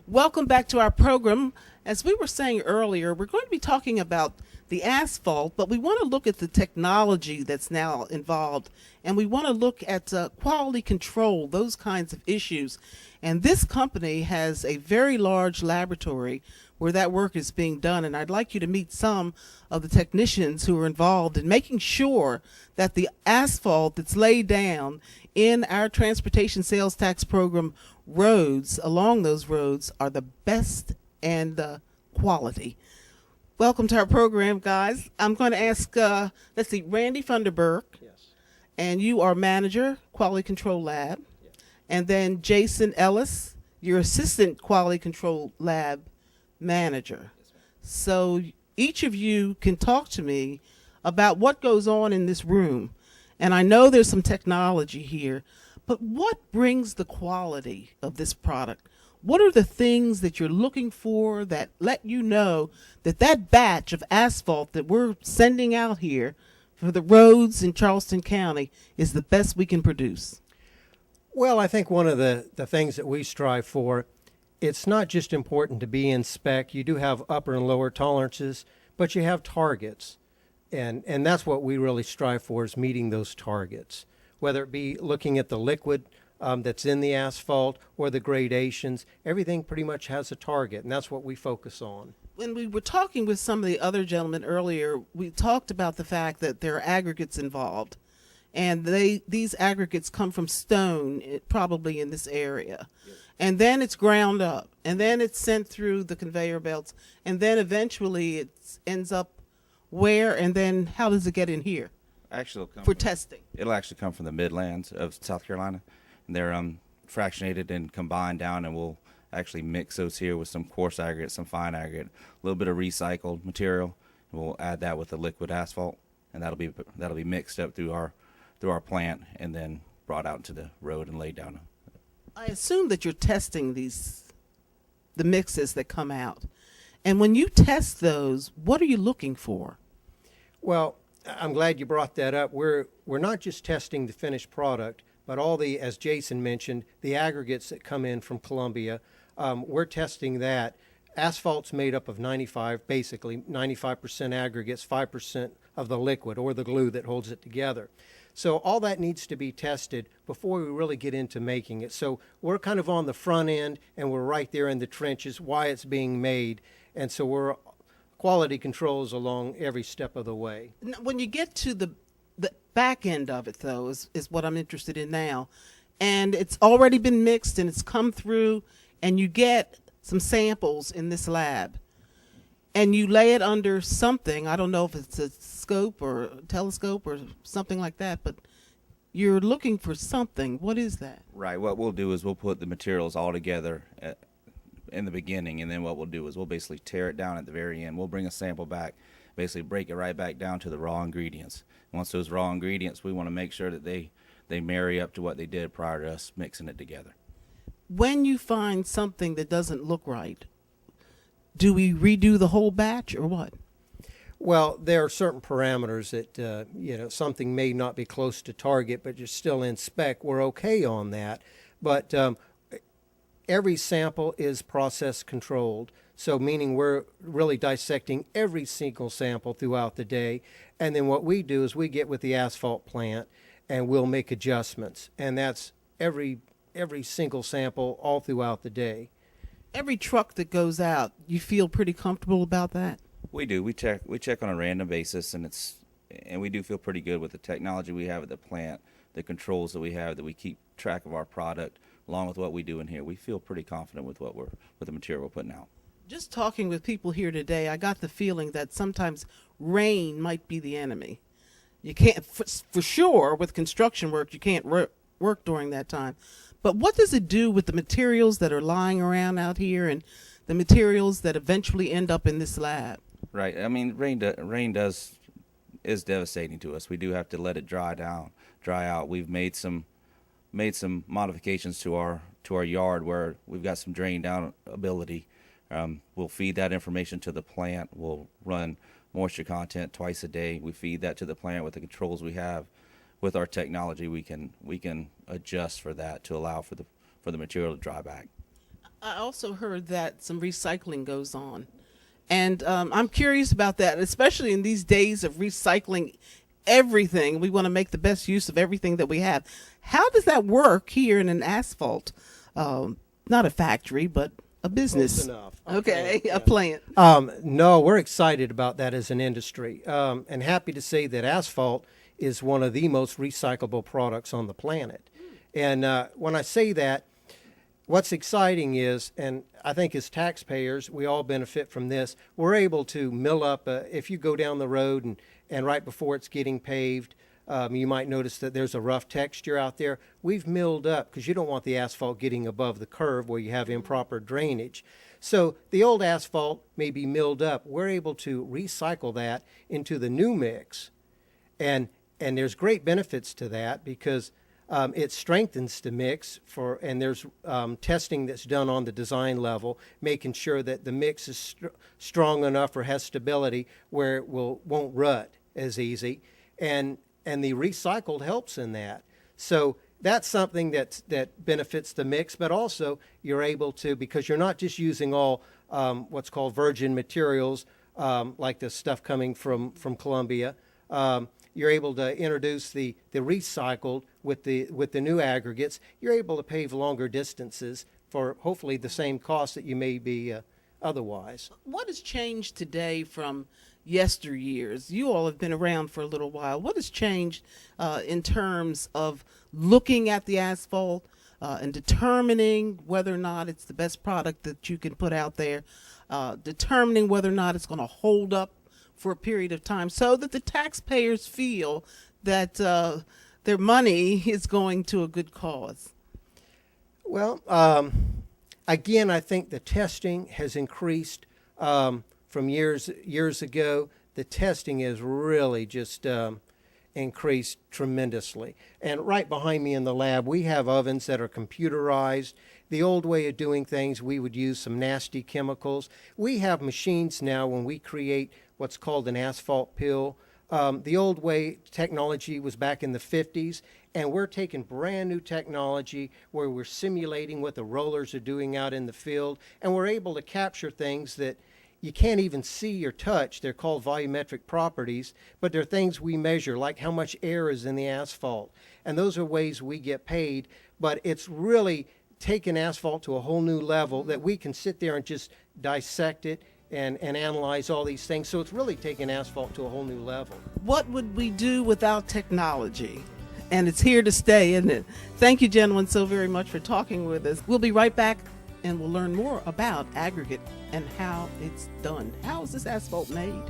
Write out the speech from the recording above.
Welcome back to our program. As we were saying earlier, we're going to be talking about the asphalt, but we want to look at the technology that's now involved, and we want to look at quality control, those kinds of issues. And this company has a very large laboratory where that work is being done, and I'd like you to meet some of the technicians who are involved in making sure that the asphalt that's laid down in our transportation sales tax program roads, along those roads, are the best and quality. Welcome to our program, guys. I'm going to ask, let's see, Randy Funderburk, Yes. and you are manager, Quality Control Lab. Yes. And then Jason Ellis, your assistant Quality Control Lab manager. Yes, ma'am. So each of you can talk to me about what goes on in this room. And I know there's some technology here, but what brings the quality of this product? What are the things that you're looking for that let you know that that batch of asphalt that we're sending out here for the roads in Charleston County is the best we can produce? Well, I think one of the things that we strive for, it's not just important to be in spec. You do have upper and lower tolerances, but you have targets. And that's what we really strive for, is meeting those targets, whether it be looking at the liquid that's in the asphalt or the gradations. Everything pretty much has a target, and that's what we focus on. When we were talking with some of the other gentlemen earlier, we talked about the fact that there are aggregates involved, and these aggregates come from stone, probably in this area. Yes. And then it's ground up, and then it's sent through the conveyor belts, and then eventually it ends up where, and then how does it get in here Actually, for testing? it'll actually come from the Midlands of South Carolina. And they're fractionated and combined down, and we'll actually mix those here with some coarse aggregate, some fine aggregate, a little bit of recycled material, and we'll add that with the liquid asphalt, and that'll be mixed up through our plant and then brought out into the road and laid down. I assume that you're testing the mixes that come out. And when you test those, what are you looking for? Well, I'm glad you brought that up. We're not just testing the finished product, but all the, as Jason mentioned, the aggregates that come in from Columbia. We're testing that. Asphalt's made up of basically 95% aggregates, 5% of the liquid or the glue that holds it together. So all that needs to be tested before we really get into making it. So we're kind of on the front end, and we're right there in the trenches, why it's being made. And so we're quality controls along every step of the way. When you get to the back end of it, though, is what I'm interested in now. And it's already been mixed, and it's come through, and you get some samples in this lab. And you lay it under something. I don't know if it's a scope or a telescope or something like that, but you're looking for something. What is that? Right. What we'll do is we'll put the materials all together in the beginning, and then what we'll do is we'll basically tear it down at the very end. We'll bring a sample back, basically break it right back down to the raw ingredients. Once those raw ingredients, we want to make sure that they marry up to what they did prior to us mixing it together. When you find something that doesn't look right, do we redo the whole batch or what? Well, there are certain parameters that, something may not be close to target, but you're still in spec. We're okay on that. But every sample is process controlled. So meaning we're really dissecting every single sample throughout the day. And then what we do is we get with the asphalt plant and we'll make adjustments. And that's every single sample all throughout the day. Every truck that goes out, you feel pretty comfortable about that? We do. We check on a random basis, and we do feel pretty good with the technology we have at the plant, the controls that we have, that we keep track of our product along with what we do in here. We feel pretty confident with with the material we're putting out. Just talking with people here today, I got the feeling that sometimes rain might be the enemy. You can't, for sure, with construction work, you can't work during that time. But what does it do with the materials that are lying around out here and the materials that eventually end up in this lab? Right. I mean, rain is devastating to us. We do have to let it dry out. We've made some modifications to our yard where we've got some drain down ability. We'll feed that information to the plant. We'll run moisture content twice a day. We feed that to the plant with the controls we have. With our technology, we can adjust for that to allow for the material to dry back. I also heard that some recycling goes on. And I'm curious about that, especially in these days of recycling everything. We want to make the best use of everything that we have. How does that work here in an asphalt? Not a factory, but a business. Close enough. Okay, Yeah. a plant. No, we're excited about that as an industry, and happy to say that asphalt is one of the most recyclable products on the planet. And when I say that, what's exciting is, and I think as taxpayers, we all benefit from this, we're able to mill up, if you go down the road and right before it's getting paved, you might notice that there's a rough texture out there. We've milled up because you don't want the asphalt getting above the curve where you have improper drainage. So the old asphalt may be milled up. We're able to recycle that into the new mix. And there's great benefits to that because it strengthens the mix and there's testing that's done on the design level, making sure that the mix is strong enough or has stability where it won't rut as easy. And the recycled helps in that. So that's something that benefits the mix, but also you're able to, because you're not just using all what's called virgin materials, like the stuff coming from Colombia. You're able to introduce the recycled with the new aggregates. You're able to pave longer distances for hopefully the same cost that you may be otherwise. What has changed today from yesteryears? You all have been around for a little while. What has changed in terms of looking at the asphalt and determining whether or not it's the best product that you can put out there, determining whether or not it's going to hold up for a period of time so that the taxpayers feel that their money is going to a good cause? Well, again, I think the testing has increased from years ago. The testing has really just increased tremendously. And right behind me in the lab, we have ovens that are computerized. The old way of doing things, we would use some nasty chemicals. We have machines now when we create what's called an asphalt pill. The old way technology was back in the 50s, and we're taking brand new technology where we're simulating what the rollers are doing out in the field, and we're able to capture things that you can't even see or touch. They're called volumetric properties, but they're things we measure, like how much air is in the asphalt. And those are ways we get paid, but it's really taken asphalt to a whole new level that we can sit there and just dissect it and analyze all these things. So it's really taken asphalt to a whole new level. What would we do without technology? And it's here to stay, isn't it? Thank you, gentlemen, so very much for talking with us. We'll be right back, and we'll learn more about aggregate and how it's done. How is this asphalt made?